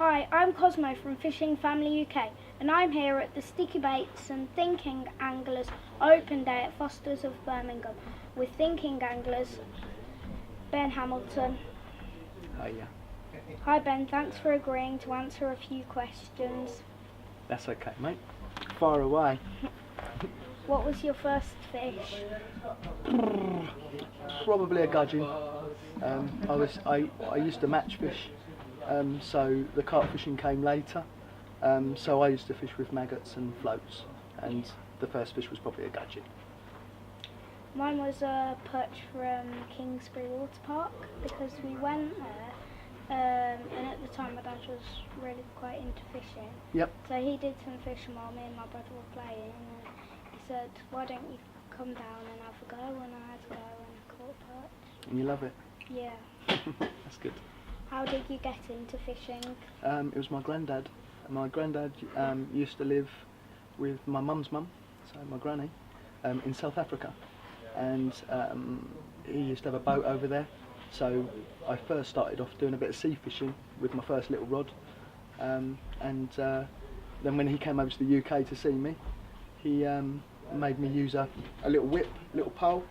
Hi, I'm Cosmo from Fishing Family UK, and I'm here at the Sticky Baits and Thinking Anglers open day at Fosters of Birmingham with Thinking Anglers Ben Hamilton. Hiya. Hi Ben, thanks for agreeing to answer a few questions. That's okay, mate. Far away. What was your first fish? Probably a gudgeon. I used to match fish, so the carp fishing came later. So I used to fish with maggots and floats, and the first fish was probably a gudgeon. Mine was a perch from Kingsbury Water Park because we went there, and at the time my dad was really quite into fishing. Yep. So he did some fishing while me and my brother were playing, and he said, "Why don't you come down and have a go?" And I had to go and I caught a perch. And you love it? Yeah. That's good. How did you get into fishing? It was my granddad. My granddad used to live with my mum's mum, so my granny, in South Africa. And he used to have a boat over there. So I first started off doing a bit of sea fishing with my first little rod. And then when he came over to the UK to see me, he made me use a little whip, little pole,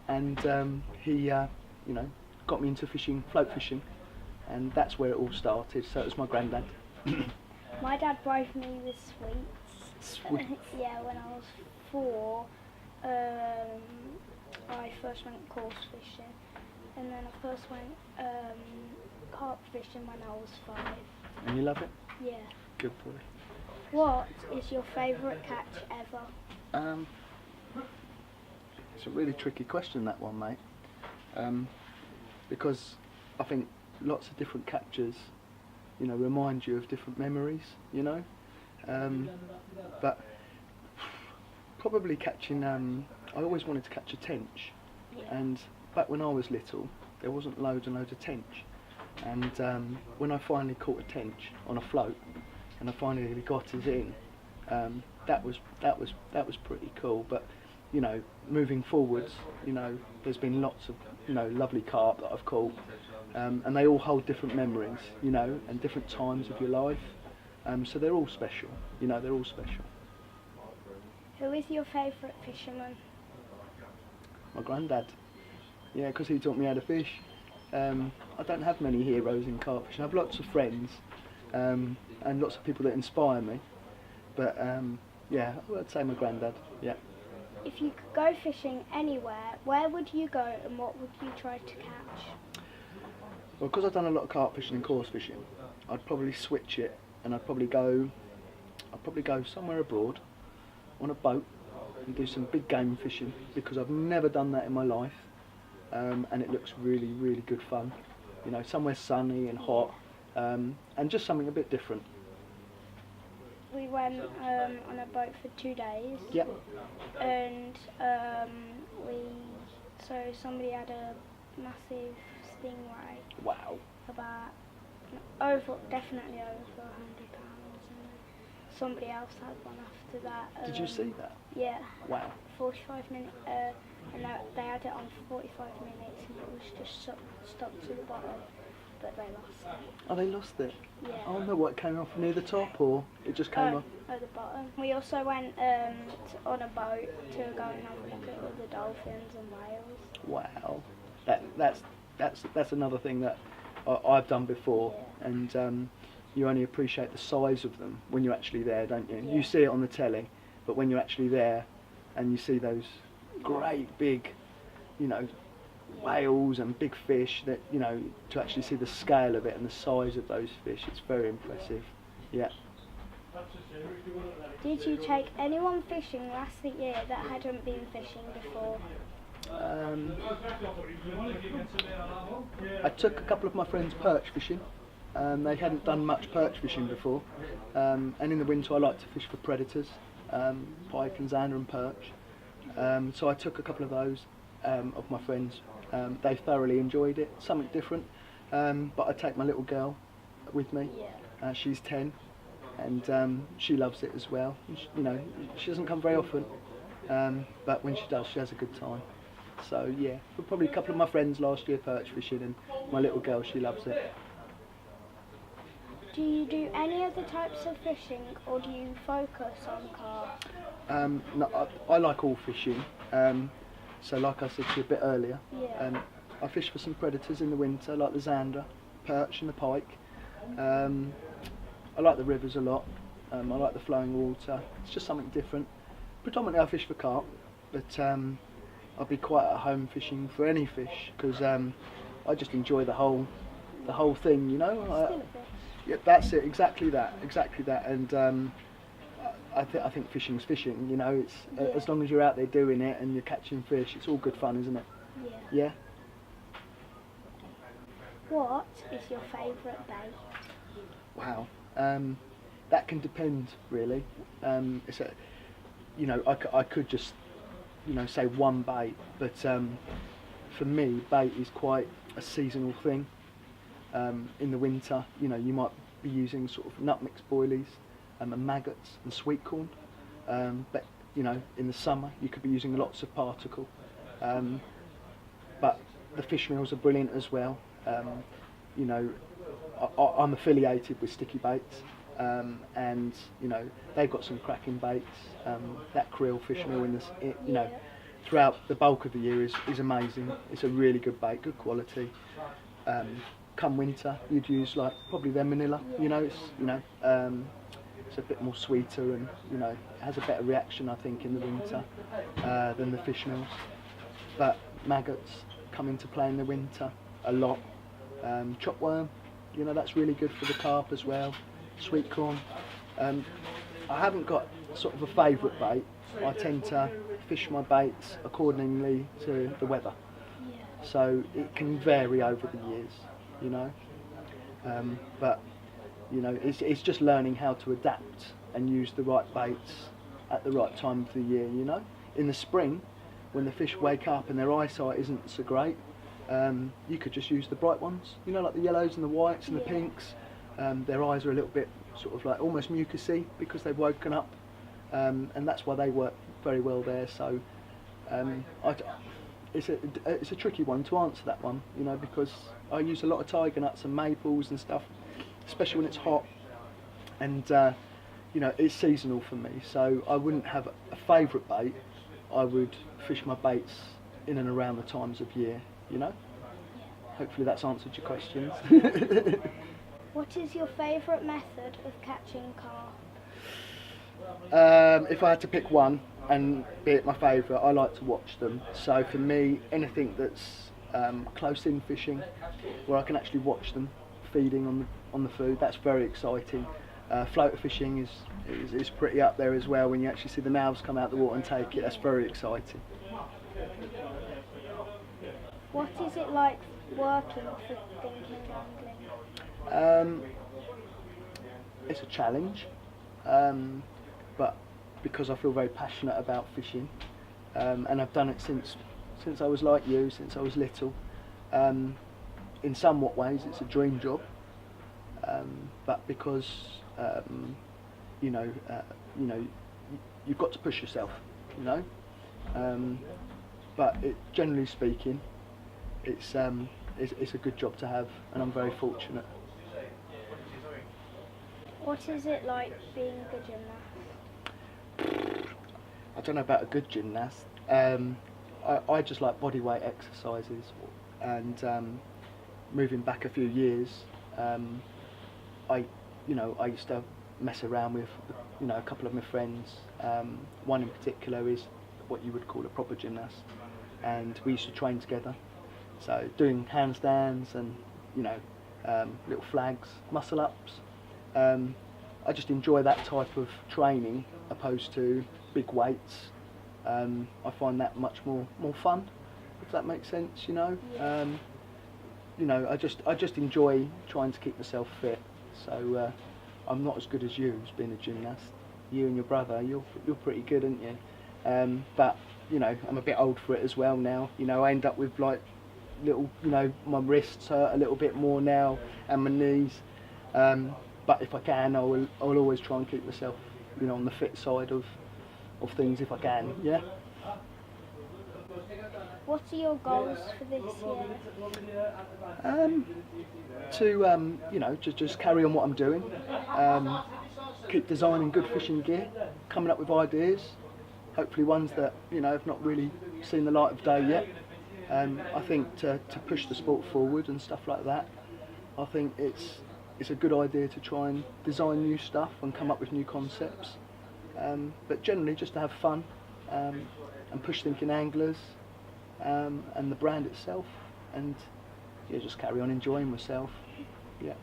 and he got me into fishing, float fishing, and that's where it all started. So it was my granddad. My dad brought me with sweets. Sweets? Yeah, when I was 4, I first went coarse fishing, and then I first went carp fishing when I was 5. And you love it? Yeah. Good boy. What is your favourite catch ever? It's a really tricky question, that one, mate. Because I think lots of different captures, remind you of different memories, But probably catching, I always wanted to catch a tench. Yeah. And back when I was little, there wasn't loads and loads of tench. And when I finally caught a tench on a float, and I finally got it in, that was pretty cool. But moving forwards, there's been lots of lovely carp that I've caught, and they all hold different memories, and different times of your life. So they're all special. They're all special. Who is your favourite fisherman? My granddad. Yeah, because he taught me how to fish. I don't have many heroes in carp fishing. I have lots of friends, and lots of people that inspire me. But yeah, I'd say my granddad. Yeah. If you could go fishing anywhere, where would you go and what would you try to catch? Well, because I've done a lot of carp fishing and coarse fishing, I'd probably switch it, and I'd probably go somewhere abroad on a boat and do some big game fishing, because I've never done that in my life, and it looks really, really good fun. Somewhere sunny and hot, and just something a bit different. We went on a boat for 2 days. Yep. And somebody had a massive stingray. Wow. About definitely over £100, and somebody else had one after that. Did you see that? Yeah. Wow. 45 minutes, and they had it on for 45 minutes, and it was just stuck to the bottom, but they lost it. Oh, they lost it? Yeah. Oh no, what, it came off near the top, or it just came off? At the bottom. We also went on a boat to go and have a look at all the dolphins and whales. Wow. That's another thing that I've done before, and you only appreciate the size of them when you're actually there, don't you? Yeah. You see it on the telly, but when you're actually there and you see those great big, whales and big fish, that to actually see the scale of it and the size of those fish, it's very impressive. Yeah. Did you take anyone fishing last year that hadn't been fishing before? I took a couple of my friends perch fishing. They hadn't done much perch fishing before, and in the winter I like to fish for predators, pike and zander and perch. So I took a couple of those of my friends. They thoroughly enjoyed it, something different. But I take my little girl with me. She's 10, and she loves it as well. She doesn't come very often, but when she does, she has a good time. So yeah, but probably a couple of my friends last year perch fishing, and my little girl, she loves it. Do you do any other types of fishing, or do you focus on carp? No, I like all fishing. So like I said to you a bit earlier, Yeah. I fish for some predators in the winter, like the zander, perch and the pike. I like the rivers a lot. I like the flowing water. It's just something different. Predominantly I fish for carp, but I'll be quite at home fishing for any fish because I just enjoy the whole thing, you know. Still a fish. Yeah, that's it. Exactly that. And I think fishing's fishing. You know, it's as long as you're out there doing it and you're catching fish, it's all good fun, isn't it? Yeah. Yeah. What is your favourite bait? Wow. That can depend really. It's a, you know, I could just, you know, say one bait, but for me, bait is quite a seasonal thing. In the winter, you know, you might be using sort of nut mix boilies and maggots and sweet corn. But you know, in the summer, you could be using lots of particle. But the fish meals are brilliant as well. You know, I'm affiliated with Sticky Baits, and you know they've got some cracking baits. That krill fish meal you know, throughout the bulk of the year is amazing. It's a really good bait, good quality. Come winter, you'd use like probably their Manila. You know, it's a bit more sweeter and you know it has a better reaction I think in the winter than the fish meals. But maggots come into play in the winter a lot. Chopworm, you know, that's really good for the carp as well. Sweet corn. I haven't got sort of a favourite bait. I tend to fish my baits accordingly to the weather. So it can vary over the years, you know. But you know, it's just learning how to adapt and use the right baits at the right time of the year, you know. In the spring, when the fish wake up and their eyesight isn't so great, you could just use the bright ones, you know, like the yellows and the whites and the pinks. Their eyes are a little bit sort of like almost mucusy because they've woken up, and that's why they work very well there. So it's a tricky one to answer that one, you know, because I use a lot of tiger nuts and maples and stuff, especially when it's hot, and you know, it's seasonal for me. So I wouldn't have a favourite bait. I would fish my baits in and around the times of year, you know. Hopefully that's answered your questions. What is your favourite method of catching carp? If I had to pick one and be it my favourite, I like to watch them. So for me, anything that's close in fishing, where I can actually watch them feeding on the food, that's very exciting. Floater fishing is pretty up there as well. When you actually see the mouths come out the water and take it, that's very exciting. What is it like working for Thinking Angling? It's a challenge, but because I feel very passionate about fishing, and I've done it since I was like you, since I was little. In somewhat ways, it's a dream job, but because you know, you've got to push yourself, you know. But generally speaking, it's a good job to have, and I'm very fortunate. What is it like being a gymnast? I don't know about a good gymnast. I just like body weight exercises, and moving back a few years, I used to mess around with, you know, a couple of my friends. One in particular is what you would call a proper gymnast, and we used to train together. So doing handstands and, you know, little flags, muscle ups. I just enjoy that type of training opposed to big weights. I find that much more fun, if that makes sense, you know. Yeah. You know, I just enjoy trying to keep myself fit. So I'm not as good as you as being a gymnast. You and your brother, you're pretty good, aren't you? But you know, I'm a bit old for it as well now. You know, I end up with like little, you know, my wrists hurt a little bit more now and my knees. But if I can, I'll always try and keep myself, you know, on the fit side of things if I can. Yeah. What are your goals for this year? To just carry on what I'm doing, keep designing good fishing gear, coming up with ideas, hopefully ones that have not really seen the light of day yet. I think to push the sport forward and stuff like that, I think it's a good idea to try and design new stuff and come up with new concepts, but generally just to have fun, and push Thinking Anglers, and the brand itself, and just carry on enjoying myself. Yeah.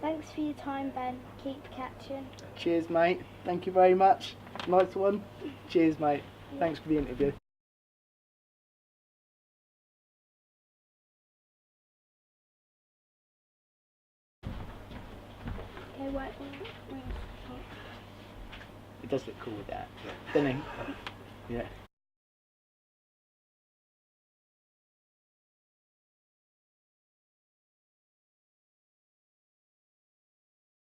Thanks for your time, Ben. Keep catching. Cheers, mate. Thank you very much. Nice one. Cheers, mate. Thanks for the interview. Okay, wait. It does look cool with that, doesn't it? Yeah.